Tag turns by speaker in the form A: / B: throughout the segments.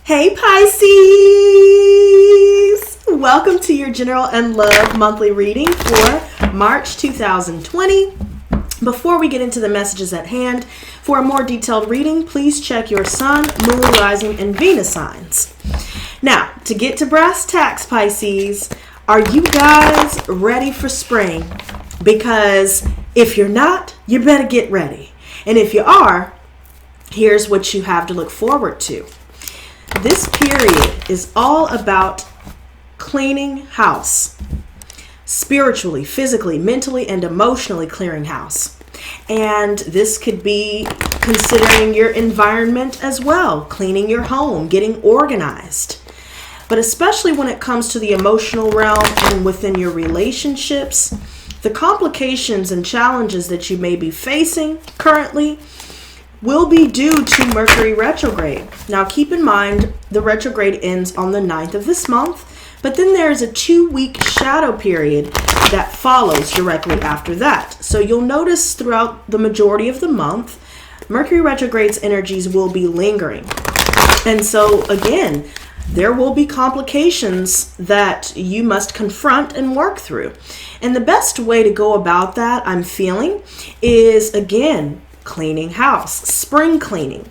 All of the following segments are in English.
A: Hey Pisces! Welcome to your General and Love monthly reading for March 2020. Before we get into the messages at hand, for a more detailed reading, please check your Sun, Moon, Rising, and Venus signs. Now, to get to brass tacks, Pisces, are you guys ready for spring? Because if you're not, you better get ready. And if you are, here's what you have to look forward to. This period is all about cleaning house. Spiritually, physically, mentally, and emotionally clearing house. And this could be considering your environment as well, cleaning your home, getting organized. But especially when it comes to the emotional realm and within your relationships, the complications and challenges that you may be facing currently will be due to Mercury retrograde. Now keep in mind, the retrograde ends on the 9th of this month, but then there's a 2-week shadow period that follows directly after that. So you'll notice throughout the majority of the month, Mercury retrograde's energies will be lingering. And so again, there will be complications that you must confront and work through. And the best way to go about that, I'm feeling, is again, cleaning house, spring cleaning.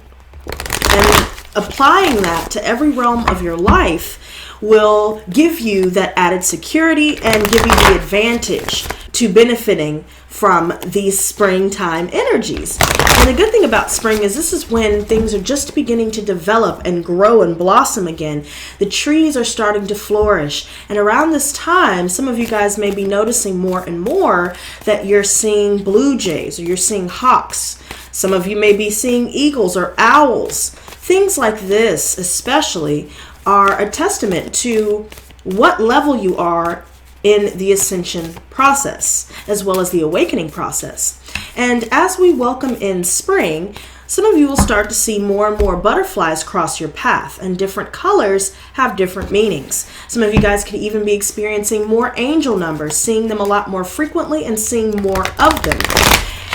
A: And applying that to every realm of your life will give you that added security and give you the advantage to benefiting from these springtime energies. And the good thing about spring is this is when things are just beginning to develop and grow and blossom again. The trees are starting to flourish. And around this time, some of you guys may be noticing more and more that you're seeing blue jays or you're seeing hawks. Some of you may be seeing eagles or owls. Things like this especially are a testament to what level you are in the ascension process, as well as the awakening process. And as we welcome in spring, some of you will start to see more and more butterflies cross your path, and different colors have different meanings. Some of you guys could even be experiencing more angel numbers, seeing them a lot more frequently and seeing more of them.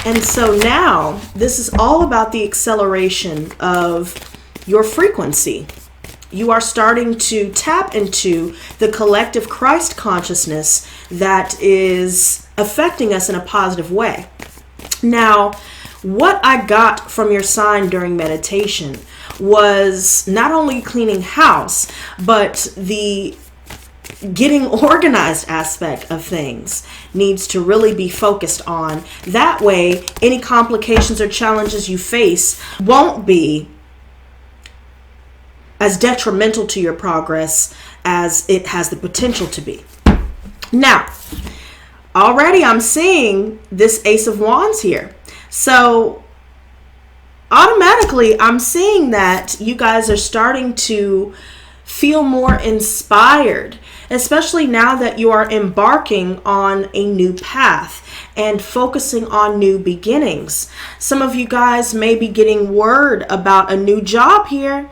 A: And so now this is all about the acceleration of your frequency. You are starting to tap into the collective Christ consciousness that is affecting us in a positive way. Now, what I got from your sign during meditation was not only cleaning house, but the getting organized aspect of things needs to really be focused on. That way, any complications or challenges you face won't be as detrimental to your progress as it has the potential to be. Now, already I'm seeing this Ace of Wands here. So automatically I'm seeing that you guys are starting to feel more inspired, especially now that you are embarking on a new path and focusing on new beginnings. Some of you guys may be getting word about a new job here.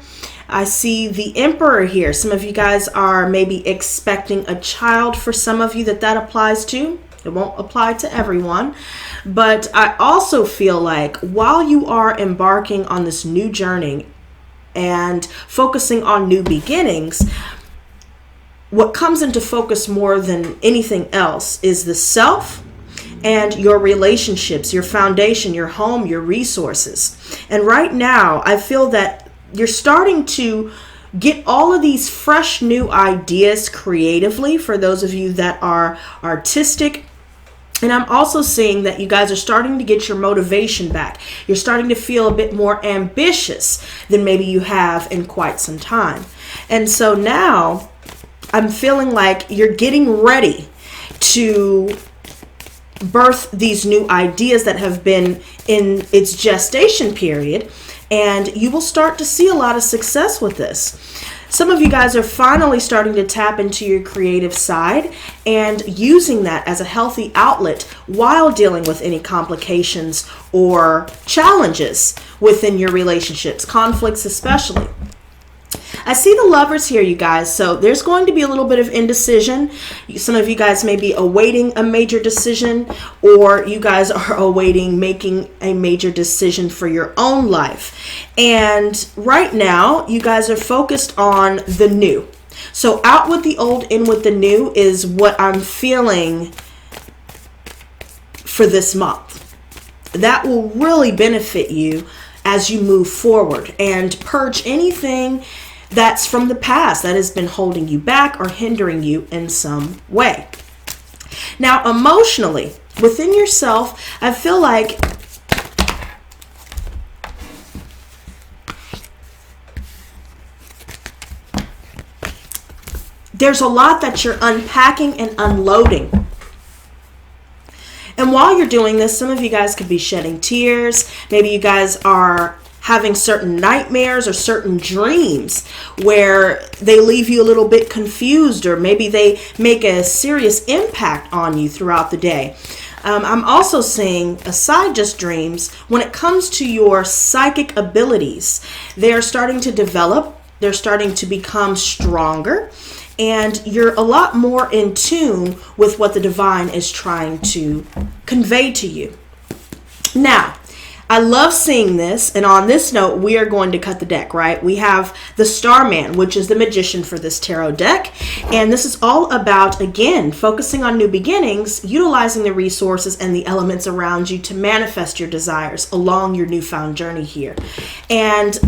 A: I see the Emperor here. Some of you guys are maybe expecting a child. For some of you that applies to. It won't apply to everyone. But I also feel like while you are embarking on this new journey and focusing on new beginnings, what comes into focus more than anything else is the self and your relationships, your foundation, your home, your resources. And right now, I feel that you're starting to get all of these fresh new ideas creatively for those of you that are artistic. And I'm also seeing that you guys are starting to get your motivation back. You're starting to feel a bit more ambitious than maybe you have in quite some time. And so now I'm feeling like you're getting ready to birth these new ideas that have been in its gestation period. And you will start to see a lot of success with this. Some of you guys are finally starting to tap into your creative side and using that as a healthy outlet while dealing with any complications or challenges within your relationships, conflicts especially. I see the Lovers here, you guys. So there's going to be a little bit of indecision. Some of you guys may be awaiting a major decision, or you guys are awaiting making a major decision for your own life. And right now, you guys are focused on the new. So out with the old, in with the new is what I'm feeling for this month. That will really benefit you as you move forward and purge anything that's from the past that has been holding you back or hindering you in some way. Now, emotionally, within yourself, I feel like there's a lot that you're unpacking and unloading. And while you're doing this, some of you guys could be shedding tears. Maybe you guys are having certain nightmares or certain dreams where they leave you a little bit confused, or maybe they make a serious impact on you throughout the day. I'm also seeing, aside just dreams, when it comes to your psychic abilities, they're starting to develop, they're starting to become stronger, and you're a lot more in tune with what the divine is trying to convey to you. Now, I love seeing this, and on this note, we are going to cut the deck, right? We have the Starman, which is the magician for this tarot deck, and this is all about, again, focusing on new beginnings, utilizing the resources and the elements around you to manifest your desires along your newfound journey here. And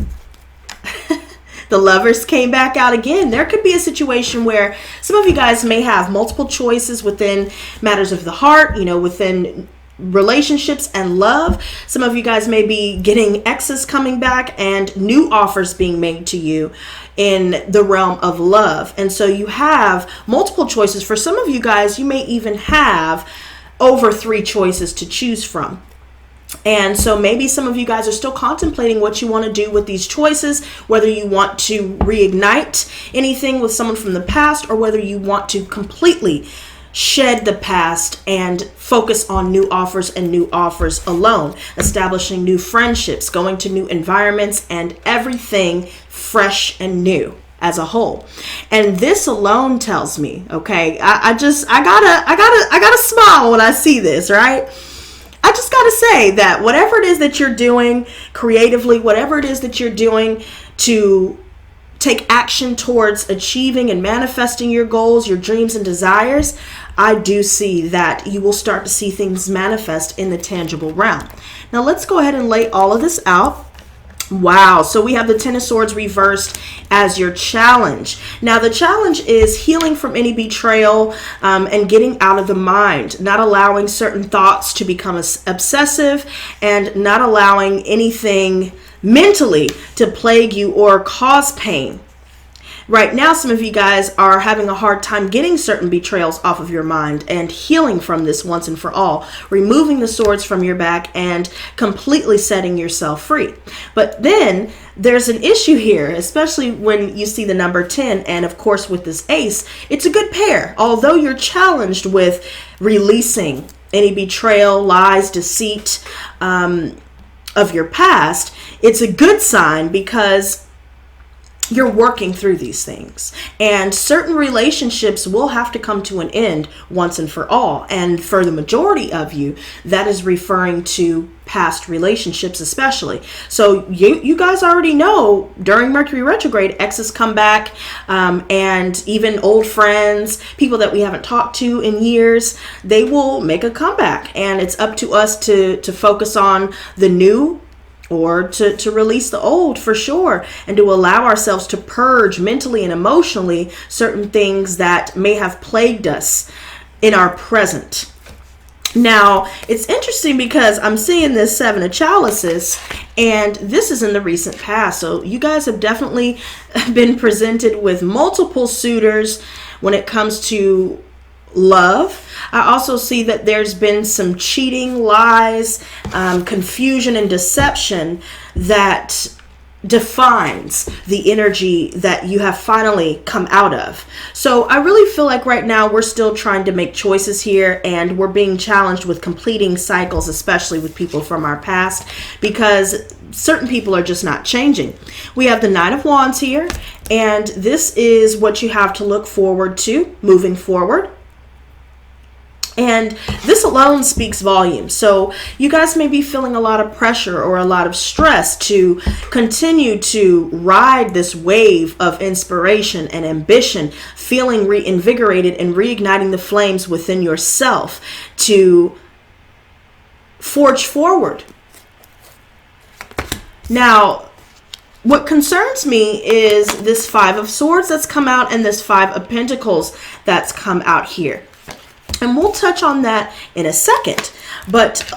A: the Lovers came back out again. There could be a situation where some of you guys may have multiple choices within matters of the heart, within relationships and love. Some of you guys may be getting exes coming back and new offers being made to you in the realm of love. And so you have multiple choices. For some of you guys, you may even have over 3 choices to choose from. And so maybe some of you guys are still contemplating what you want to do with these choices, whether you want to reignite anything with someone from the past, or whether you want to completely shed the past and focus on new offers and new offers alone, establishing new friendships, going to new environments, and everything fresh and new as a whole. And this alone tells me, okay, I gotta smile when I see this, right? I just got to say that whatever it is that you're doing creatively, whatever it is that you're doing to take action towards achieving and manifesting your goals, your dreams and desires, I do see that you will start to see things manifest in the tangible realm. Now let's go ahead and lay all of this out. Wow, so we have the Ten of Swords reversed as your challenge. Now the challenge is healing from any betrayal and getting out of the mind, not allowing certain thoughts to become obsessive, and not allowing anything mentally to plague you or cause pain. Right now, some of you guys are having a hard time getting certain betrayals off of your mind and healing from this once and for all, removing the swords from your back and completely setting yourself free. But then there's an issue here, especially when you see the number 10, and of course with this ace, it's a good pair. Although you're challenged with releasing any betrayal, lies, deceit of your past, it's a good sign because you're working through these things, and certain relationships will have to come to an end once and for all. And for the majority of you, that is referring to past relationships especially. So you guys already know during Mercury retrograde, exes come back, and even old friends, people that we haven't talked to in years, they will make a comeback. And it's up to us to focus on the new, or to release the old, for sure, and to allow ourselves to purge mentally and emotionally certain things that may have plagued us in our present. Now, it's interesting because I'm seeing this Seven of Chalices, and this is in the recent past. So you guys have definitely been presented with multiple suitors when it comes to love. I also see that there's been some cheating, lies, confusion, and deception that defines the energy that you have finally come out of. So I really feel like right now we're still trying to make choices here, and we're being challenged with completing cycles, especially with people from our past, because certain people are just not changing. We have the Nine of Wands here, and this is what you have to look forward to moving forward. And this alone speaks volumes. So you guys may be feeling a lot of pressure or a lot of stress to continue to ride this wave of inspiration and ambition, feeling reinvigorated and reigniting the flames within yourself to forge forward. Now, what concerns me is this Five of Swords that's come out and this Five of Pentacles that's come out here. And we'll touch on that in a second. But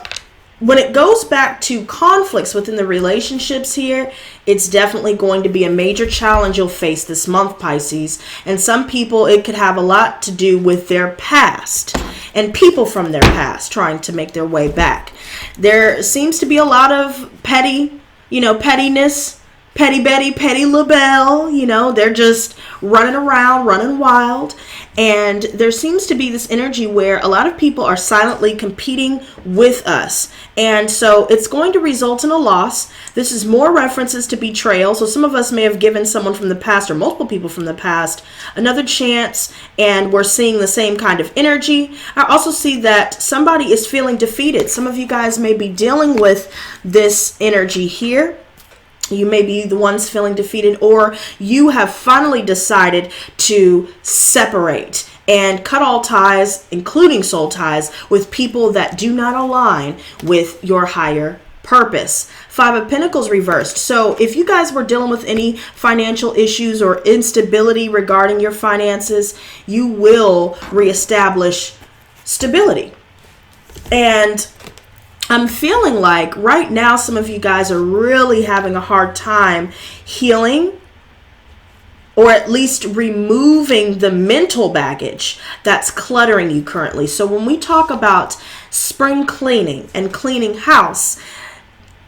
A: when it goes back to conflicts within the relationships here, it's definitely going to be a major challenge you'll face this month, Pisces. And some people, it could have a lot to do with their past and people from their past trying to make their way back. There seems to be a lot of pettiness. Petty Betty, Petty LaBelle, they're just running around, running wild. And there seems to be this energy where a lot of people are silently competing with us. And so it's going to result in a loss. This is more references to betrayal. So some of us may have given someone from the past or multiple people from the past another chance, and we're seeing the same kind of energy. I also see that somebody is feeling defeated. Some of you guys may be dealing with this energy here. You may be the ones feeling defeated, or you have finally decided to separate and cut all ties, including soul ties, with people that do not align with your higher purpose. Five of Pentacles reversed. So if you guys were dealing with any financial issues or instability regarding your finances, you will reestablish stability. And I'm feeling like right now some of you guys are really having a hard time healing, or at least removing the mental baggage that's cluttering you currently. So when we talk about spring cleaning and cleaning house,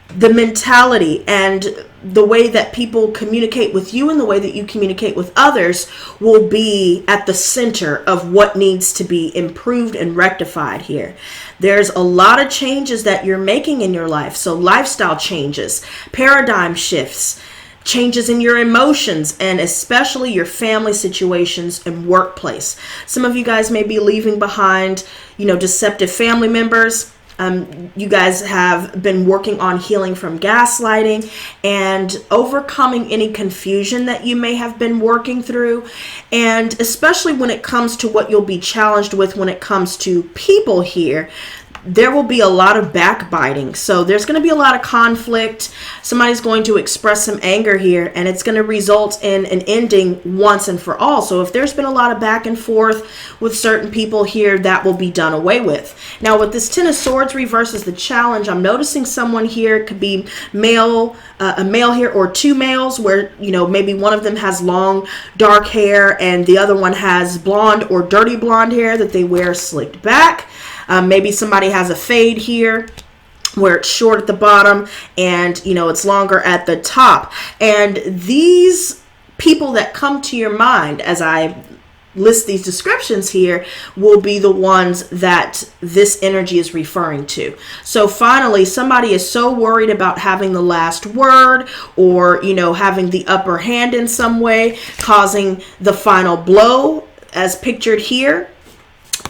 A: the mentality and the way that people communicate with you and the way that you communicate with others will be at the center of what needs to be improved and rectified here. There's a lot of changes that you're making in your life. So lifestyle changes, paradigm shifts, changes in your emotions, and especially your family situations and workplace. Some of you guys may be leaving behind, deceptive family members. You guys have been working on healing from gaslighting and overcoming any confusion that you may have been working through. And especially when it comes to what you'll be challenged with when it comes to people here, there will be a lot of backbiting. So there's going to be a lot of conflict. Somebody's going to express some anger here, and it's going to result in an ending once and for all. So if there's been a lot of back and forth with certain people here, that will be done away with. Now with this Ten of Swords reverses the challenge, I'm noticing someone here, it could be male, a male here, or two males where, maybe one of them has long dark hair and the other one has blonde or dirty blonde hair that they wear slicked back. Maybe somebody has a fade here where it's short at the bottom and, it's longer at the top. And these people that come to your mind as I list these descriptions here will be the ones that this energy is referring to. So finally, somebody is so worried about having the last word or, having the upper hand in some way, causing the final blow as pictured here.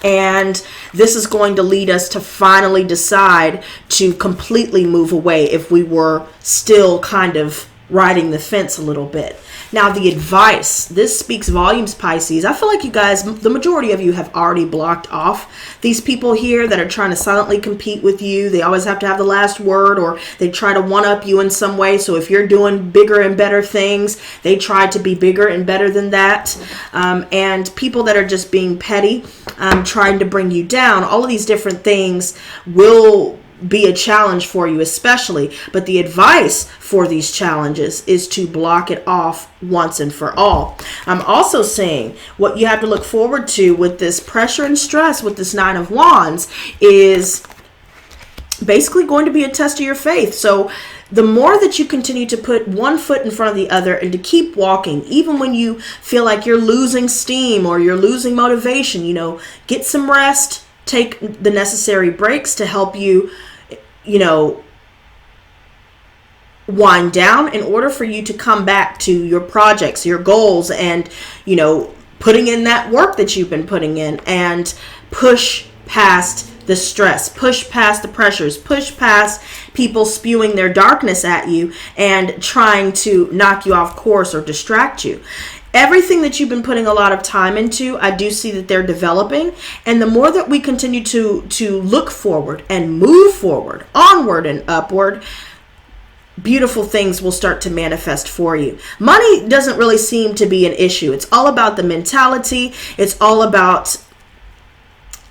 A: And this is going to lead us to finally decide to completely move away if we were still kind of riding the fence a little bit. Now the advice, this speaks volumes, Pisces. I feel like you guys, the majority of you have already blocked off these people here that are trying to silently compete with you. They always have to have the last word, or they try to one-up you in some way. So if you're doing bigger and better things, they try to be bigger and better than that. And people that are just being petty, trying to bring you down, all of these different things will be a challenge for you especially, but the advice for these challenges is to block it off once and for all. I'm also saying what you have to look forward to with this pressure and stress with this Nine of Wands is basically going to be a test of your faith. So the more that you continue to put one foot in front of the other and to keep walking, even when you feel like you're losing steam or you're losing motivation, you know, get some rest, take the necessary breaks to help you, you know, wind down in order for you to come back to your projects, your goals, and, you know, putting in that work that you've been putting in, and push past the stress, push past the pressures, push past people spewing their darkness at you and trying to knock you off course or distract you. Everything that you've been putting a lot of time into, I do see that they're developing. And the more that we continue to look forward and move forward, onward and upward, beautiful things will start to manifest for you. Money doesn't really seem to be an issue. It's all about the mentality. It's all about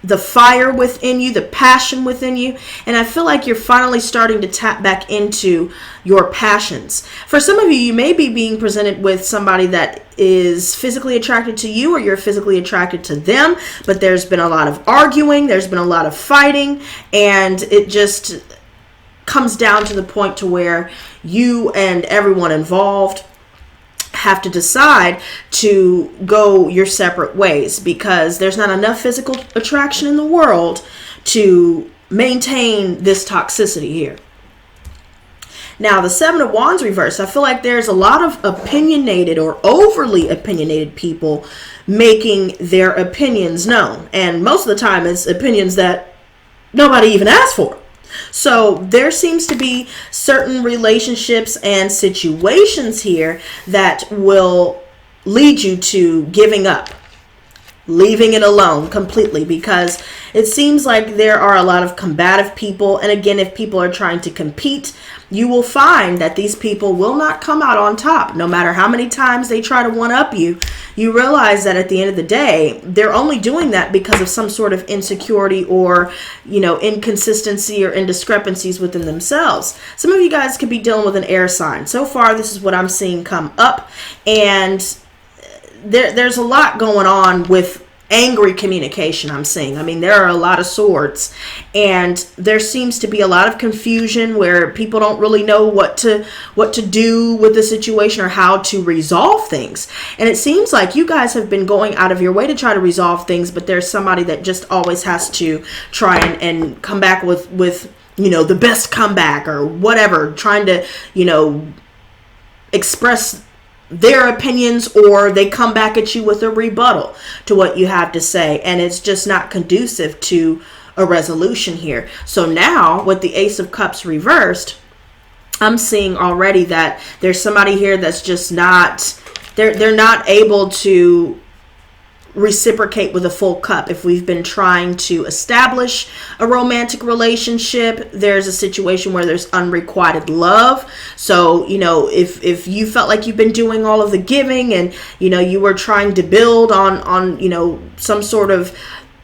A: the fire within you, the passion within you. And I feel like you're finally starting to tap back into your passions. For some of you, you may be being presented with somebody that is physically attracted to you, or you're physically attracted to them, but there's been a lot of arguing, there's been a lot of fighting, and it just comes down to the point to where you and everyone involved have to decide to go your separate ways, because there's not enough physical attraction in the world to maintain this toxicity here. Now, the Seven of Wands reversed, I feel like there's a lot of opinionated or overly opinionated people making their opinions known. And most of the time it's opinions that nobody even asked for. So there seems to be certain relationships and situations here that will lead you to giving up, leaving it alone completely, because it seems like there are a lot of combative people. And again, if people are trying to compete, you will find that these people will not come out on top. No matter how many times they try to one-up you, you realize that at the end of the day, they're only doing that because of some sort of insecurity or, you know, inconsistency or indiscrepancies within themselves. Some of you guys could be dealing with an air sign. So far, this is what I'm seeing come up. And there's a lot going on with angry communication, I'm seeing. I mean, there are a lot of swords, and there seems to be a lot of confusion where people don't really know what to do with the situation or how to resolve things. And it seems like you guys have been going out of your way to try to resolve things, but there's somebody that just always has to try and come back with you know, the best comeback or whatever, trying to, you know, express their opinions, or they come back at you with a rebuttal to what you have to say, and it's just not conducive to a resolution here. So now with the Ace of Cups reversed, I'm seeing already that there's somebody here that's just not, they're not able to reciprocate with a full cup. If we've been trying to establish a romantic relationship, there's a situation where there's unrequited love. So, you know, if you felt like you've been doing all of the giving and, you know, you were trying to build on, you know, some sort of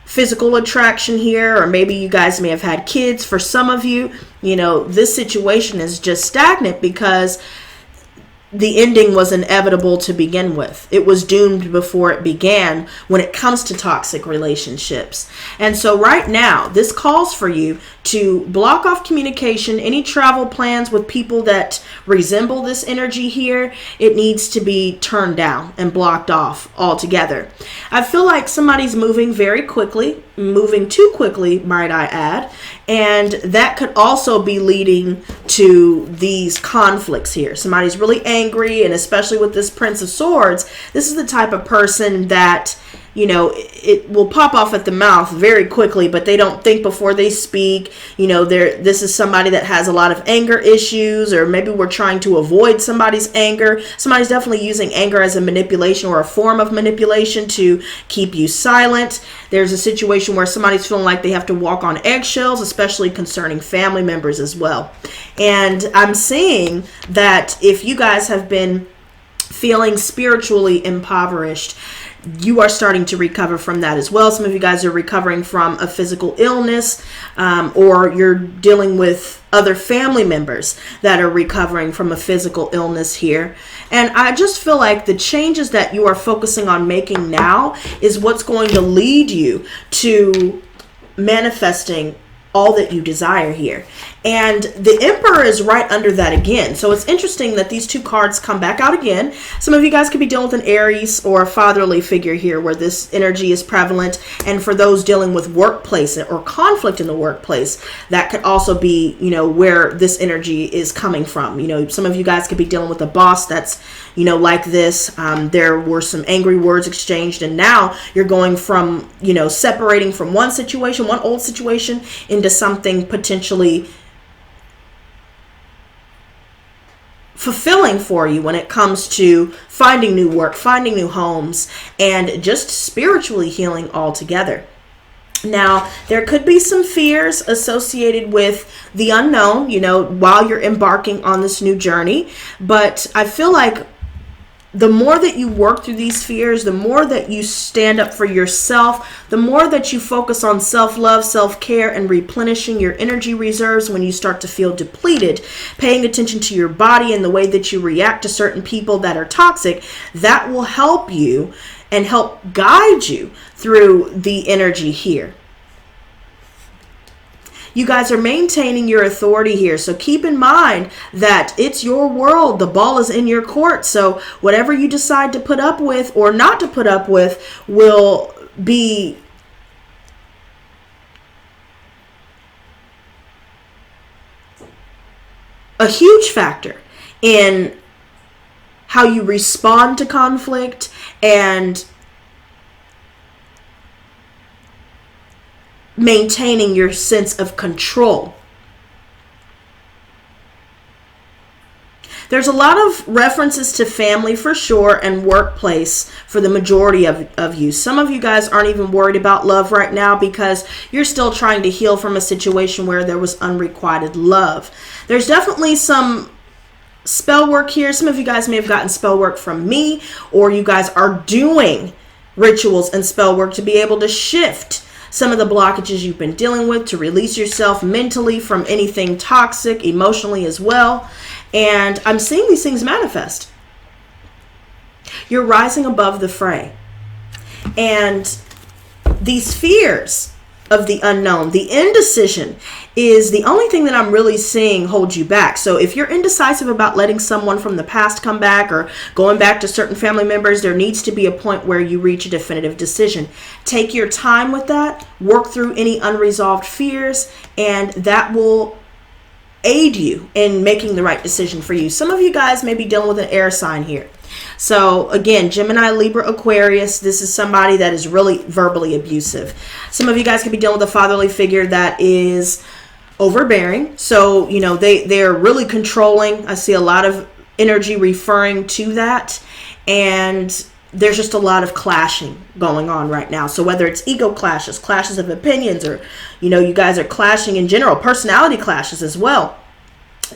A: physical attraction here, or maybe you guys may have had kids. For some of you, you know, this situation is just stagnant because the ending was inevitable to begin with. It was doomed before it began when it comes to toxic relationships. And so right now, this calls for you to block off communication, any travel plans with people that resemble this energy here. It needs to be turned down and blocked off altogether. I feel like somebody's moving very quickly, moving too quickly, might I add. And that could also be leading to these conflicts here. Somebody's really angry, and especially with this Prince of Swords, this is the type of person that, you know, it will pop off at the mouth very quickly, but they don't think before they speak. You know, this is somebody that has a lot of anger issues, or maybe we're trying to avoid somebody's anger. Somebody's definitely using anger as a manipulation or a form of manipulation to keep you silent. There's a situation where somebody's feeling like they have to walk on eggshells, especially concerning family members as well. And I'm seeing that if you guys have been feeling spiritually impoverished, you are starting to recover from that as well. Some of you guys are recovering from a physical illness, or you're dealing with other family members that are recovering from a physical illness here. And I just feel like the changes that you are focusing on making now is what's going to lead you to manifesting all that you desire here. And the Emperor is right under that again. So it's interesting that these two cards come back out again. Some of you guys could be dealing with an Aries or a fatherly figure here where this energy is prevalent. And for those dealing with workplace or conflict in the workplace, that could also be, you know, where this energy is coming from. You know, some of you guys could be dealing with a boss that's, you know, like this. There were some angry words exchanged, and now you're going from, you know, separating from one situation, one old situation, into something potentially fulfilling for you when it comes to finding new work, finding new homes, and just spiritually healing altogether. Now, there could be some fears associated with the unknown, you know, while you're embarking on this new journey. But I feel like the more that you work through these fears, the more that you stand up for yourself, the more that you focus on self-love, self-care, and replenishing your energy reserves when you start to feel depleted, paying attention to your body and the way that you react to certain people that are toxic, that will help you and help guide you through the energy here. You guys are maintaining your authority here. So keep in mind that it's your world. The ball is in your court. So whatever you decide to put up with or not to put up with will be a huge factor in how you respond to conflict and maintaining your sense of control. There's a lot of references to family for sure and workplace for the majority of you. Some of you guys aren't even worried about love right now because you're still trying to heal from a situation where there was unrequited love. There's definitely some spell work here. Some of you guys may have gotten spell work from me, or you guys are doing rituals and spell work to be able to shift some of the blockages you've been dealing with, to release yourself mentally from anything toxic, emotionally as well. And I'm seeing these things manifest. You're rising above the fray. And these fears of the unknown, the indecision, is the only thing that I'm really seeing hold you back. So if you're indecisive about letting someone from the past come back or going back to certain family members, there needs to be a point where you reach a definitive decision. Take your time with that, work through any unresolved fears, and that will aid you in making the right decision for you. Some of you guys may be dealing with an air sign here. So again, Gemini, Libra, Aquarius, this is somebody that is really verbally abusive. Some of you guys could be dealing with a fatherly figure that is overbearing. So, you know, they're really controlling. I see a lot of energy referring to that. And there's just a lot of clashing going on right now. So whether it's ego clashes, clashes of opinions, or, you know, you guys are clashing in general, personality clashes as well,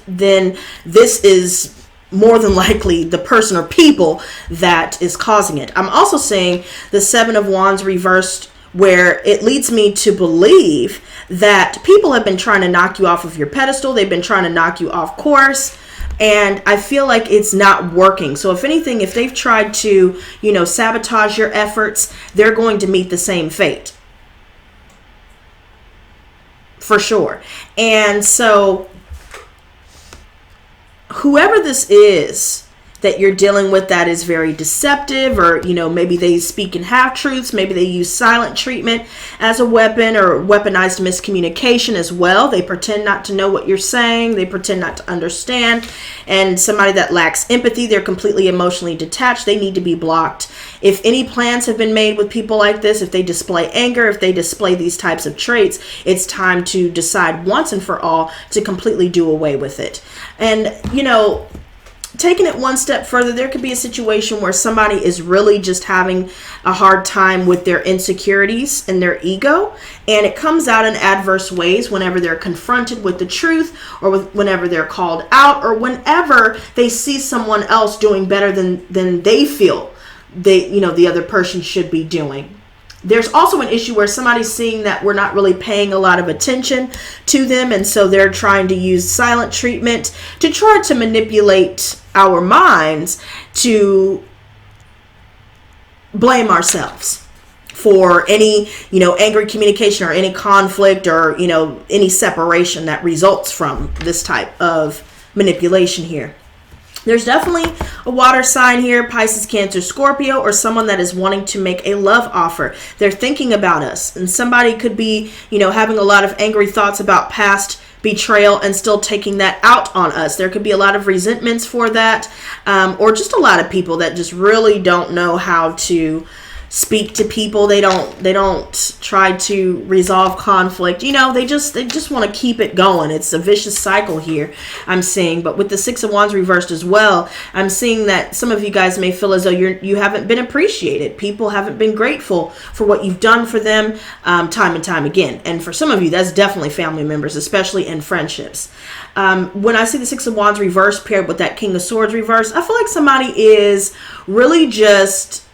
A: then this is more than likely the person or people that is causing it. I'm also seeing the Seven of Wands reversed, where it leads me to believe that people have been trying to knock you off of your pedestal. They've been trying to knock you off course. And I feel like it's not working. So if anything, if they've tried to, you know, sabotage your efforts, they're going to meet the same fate. For sure. And so whoever this is that you're dealing with that is very deceptive, or, you know, maybe they speak in half-truths, maybe they use silent treatment as a weapon, or weaponized miscommunication as well. They pretend not to know what you're saying, they pretend not to understand, and somebody that lacks empathy, they're completely emotionally detached, they need to be blocked. If any plans have been made with people like this, if they display anger, if they display these types of traits, it's time to decide once and for all to completely do away with it. And, you know, taking it one step further, there could be a situation where somebody is really just having a hard time with their insecurities and their ego, and it comes out in adverse ways whenever they're confronted with the truth, or whenever they're called out, or whenever they see someone else doing better than they feel the other person should be doing. There's also an issue where somebody's seeing that we're not really paying a lot of attention to them, and so they're trying to use silent treatment to try to manipulate our minds to blame ourselves for any, angry communication or any conflict or, any separation that results from this type of manipulation here. There's definitely a water sign here, Pisces, Cancer, Scorpio, or someone that is wanting to make a love offer. They're thinking about us, and somebody could be, having a lot of angry thoughts about past betrayal and still taking that out on us. There could be a lot of resentments for that, or just a lot of people that just really don't know how to speak to people. They don't try to resolve conflict. They just want to keep it going. It's a vicious cycle here, I'm seeing. But with the Six of Wands reversed as well, I'm seeing that some of you guys may feel as though you haven't been appreciated. People haven't been grateful for what you've done for them time and time again. And for some of you, that's definitely family members, especially in friendships. When I see the Six of Wands reversed paired with that King of Swords reversed, I feel like somebody is really just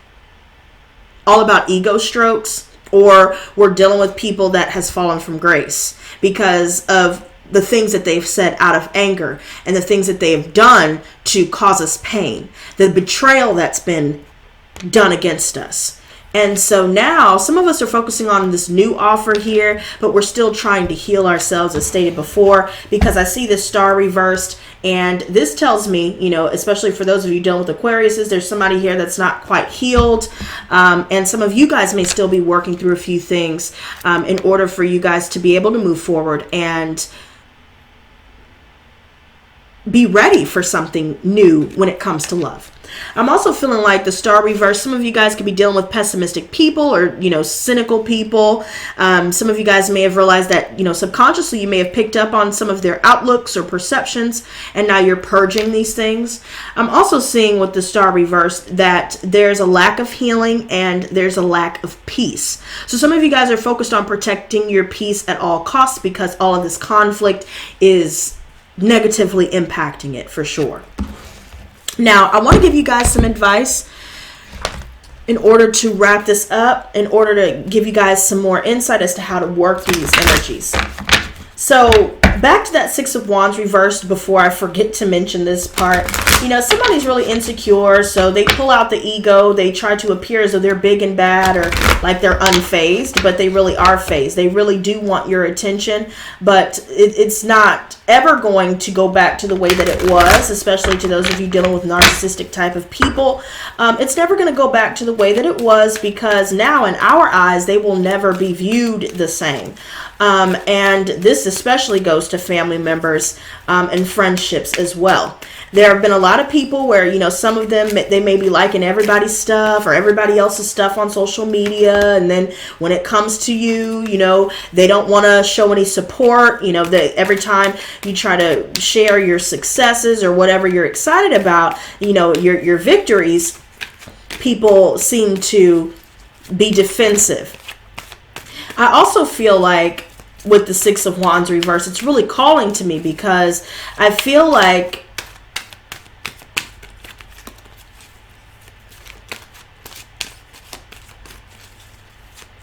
A: all about ego strokes, or we're dealing with people that has fallen from grace because of the things that they've said out of anger and the things that they have done to cause us pain, the betrayal that's been done against us. And so now some of us are focusing on this new offer here, but we're still trying to heal ourselves, as stated before, because I see this star reversed. And this tells me, especially for those of you dealing with Aquariuses, there's somebody here that's not quite healed. And some of you guys may still be working through a few things in order for you guys to be able to move forward and be ready for something new when it comes to love. I'm also feeling like the star reverse, some of you guys could be dealing with pessimistic people or, cynical people. Some of you guys may have realized that, subconsciously you may have picked up on some of their outlooks or perceptions, and now you're purging these things. I'm also seeing with the star reverse that there's a lack of healing and there's a lack of peace. So some of you guys are focused on protecting your peace at all costs because all of this conflict is negatively impacting it for sure. Now, I want to give you guys some advice in order to wrap this up, in order to give you guys some more insight as to how to work these energies. So back to that Six of Wands reversed before I forget to mention this part. Somebody's really insecure, so they pull out the ego. They try to appear as though they're big and bad or like they're unfazed, but they really are phased. They really do want your attention, but it's not ever going to go back to the way that it was, especially to those of you dealing with narcissistic type of people. It's never going to go back to the way that it was because now in our eyes, they will never be viewed the same. And this especially goes to family members and friendships as well. There have been a lot of people where, some of them, they may be liking everybody's stuff or everybody else's stuff on social media. And then when it comes to you, they don't want to show any support. Every time you try to share your successes or whatever you're excited about, your victories, people seem to be defensive. I also feel like with the Six of Wands reverse, it's really calling to me because I feel like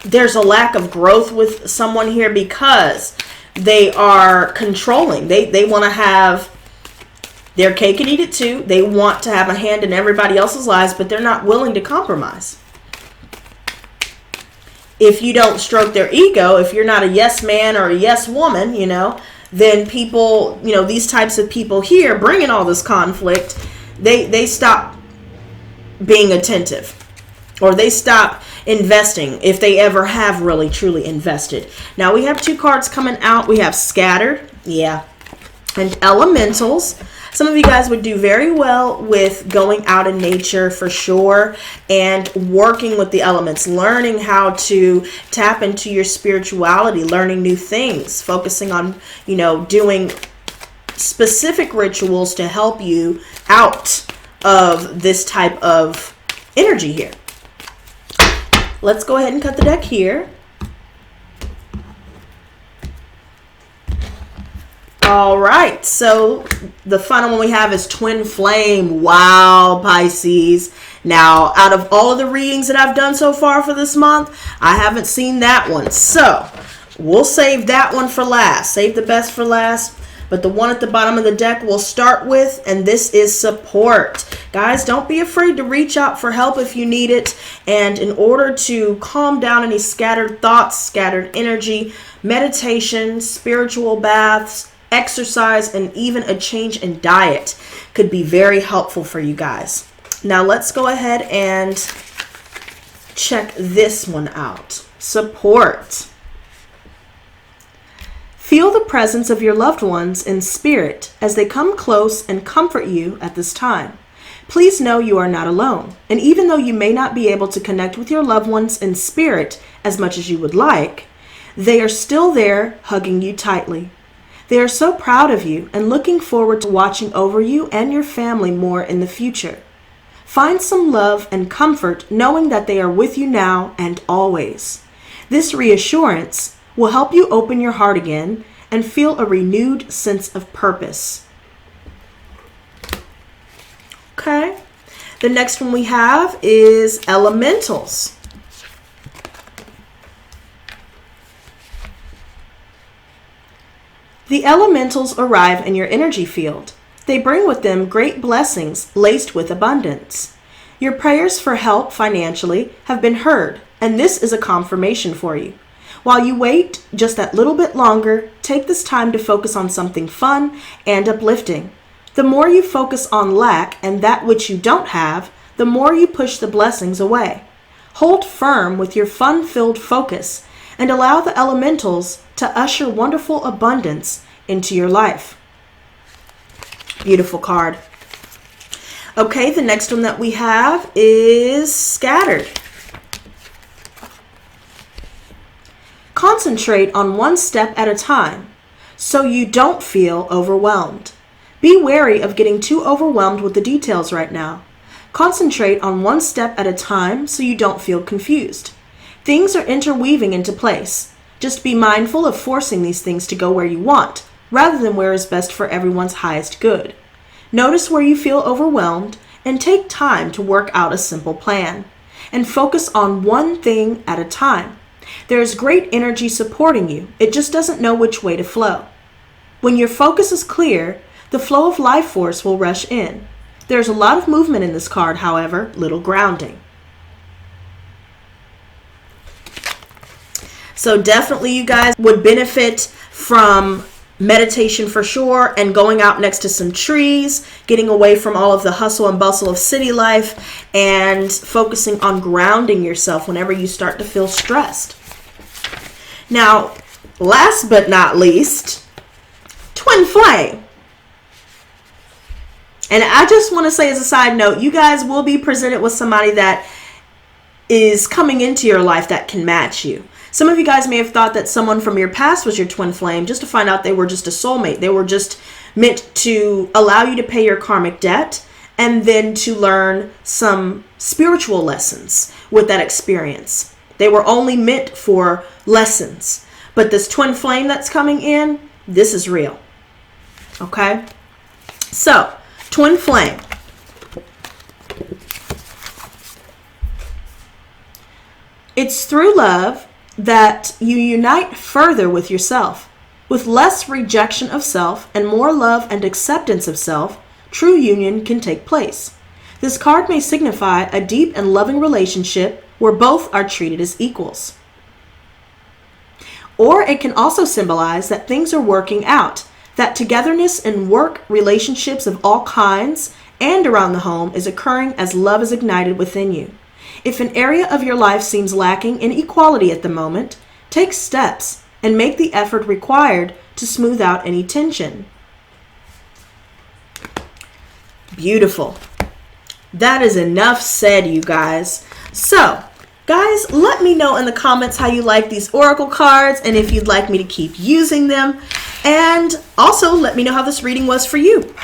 A: there's a lack of growth with someone here because they are controlling. They want to have their cake and eat it too. They want to have a hand in everybody else's lives, but they're not willing to compromise. If you don't stroke their ego, if you're not a yes man or a yes woman, then people, these types of people here bringing all this conflict, they stop being attentive, or they stop investing if they ever have really truly invested. Now we have two cards coming out. We have Scattered, and Elementals. Some of you guys would do very well with going out in nature for sure and working with the elements, learning how to tap into your spirituality, learning new things, focusing on, doing specific rituals to help you out of this type of energy here. Let's go ahead and cut the deck here. All right, so the final one we have is Twin Flame. Wow, Pisces. Now, out of all of the readings that I've done so far for this month, I haven't seen that one. So, we'll save that one for last. Save the best for last. but the one at the bottom of the deck we'll start with, and this is support. Guys, don't be afraid to reach out for help if you need it. And in order to calm down any scattered thoughts, scattered energy, meditation, spiritual baths, exercise, and even a change in diet could be very helpful for you guys. Now let's go ahead and check this one out. Support. Feel the presence of your loved ones in spirit as they come close and comfort you at this time. Please know you are not alone, and even though you may not be able to connect with your loved ones in spirit as much as you would like, they are still there hugging you tightly. They are so proud of you and looking forward to watching over you and your family more in the future. Find some love and comfort knowing that they are with you now and always. This reassurance will help you open your heart again and feel a renewed sense of purpose. Okay, the next one we have is elementals. The elementals arrive in your energy field. They bring with them great blessings laced with abundance. Your prayers for help financially have been heard, and this is a confirmation for you. While you wait just that little bit longer, take this time to focus on something fun and uplifting. The more you focus on lack and that which you don't have, the more you push the blessings away. Hold firm with your fun-filled focus and allow the elementals to usher wonderful abundance into your life. Beautiful card. Okay, the next one that we have is scattered. Concentrate on one step at a time so you don't feel overwhelmed. Be wary of getting too overwhelmed with the details right now. Concentrate on one step at a time so you don't feel confused. Things are interweaving into place. Just be mindful of forcing these things to go where you want, rather than where is best for everyone's highest good. Notice where you feel overwhelmed and take time to work out a simple plan. And focus on one thing at a time. There is great energy supporting you. It just doesn't know which way to flow. When your focus is clear, the flow of life force will rush in. There's a lot of movement in this card, however, little grounding. So definitely you guys would benefit from meditation for sure, and going out next to some trees, getting away from all of the hustle and bustle of city life, and focusing on grounding yourself whenever you start to feel stressed. Now, last but not least, twin flame. And I just want to say as a side note, you guys will be presented with somebody that is coming into your life that can match you. Some of you guys may have thought that someone from your past was your twin flame, just to find out they were just a soulmate. They were just meant to allow you to pay your karmic debt and then to learn some spiritual lessons with that experience. They were only meant for lessons. But this twin flame that's coming in, this is real. Okay? So, twin flame. It's through love that you unite further with yourself. With less rejection of self and more love and acceptance of self, true union can take place. This card may signify a deep and loving relationship where both are treated as equals. Or it can also symbolize that things are working out, that togetherness in work, relationships of all kinds, and around the home is occurring as love is ignited within you. If an area of your life seems lacking in equality at the moment, take steps and make the effort required to smooth out any tension. Beautiful. That is enough said, you guys. So, guys, let me know in the comments how you like these oracle cards and if you'd like me to keep using them. And also let me know how this reading was for you.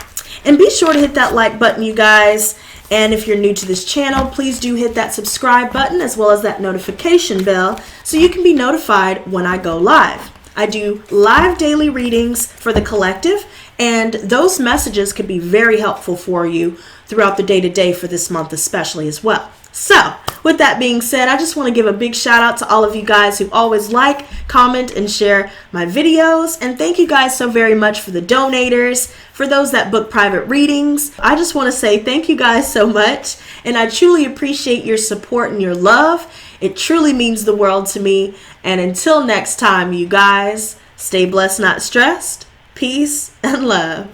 A: And be sure to hit that like button, you guys. And if you're new to this channel, please do hit that subscribe button as well as that notification bell so you can be notified when I go live. I do live daily readings for the collective, and those messages could be very helpful for you throughout the day-to-day for this month especially as well. So, with that being said, I just want to give a big shout out to all of you guys who always like, comment, and share my videos. And thank you guys so very much for the donators, for those that book private readings. I just want to say thank you guys so much. And I truly appreciate your support and your love. It truly means the world to me. And until next time, you guys, stay blessed, not stressed. Peace and love.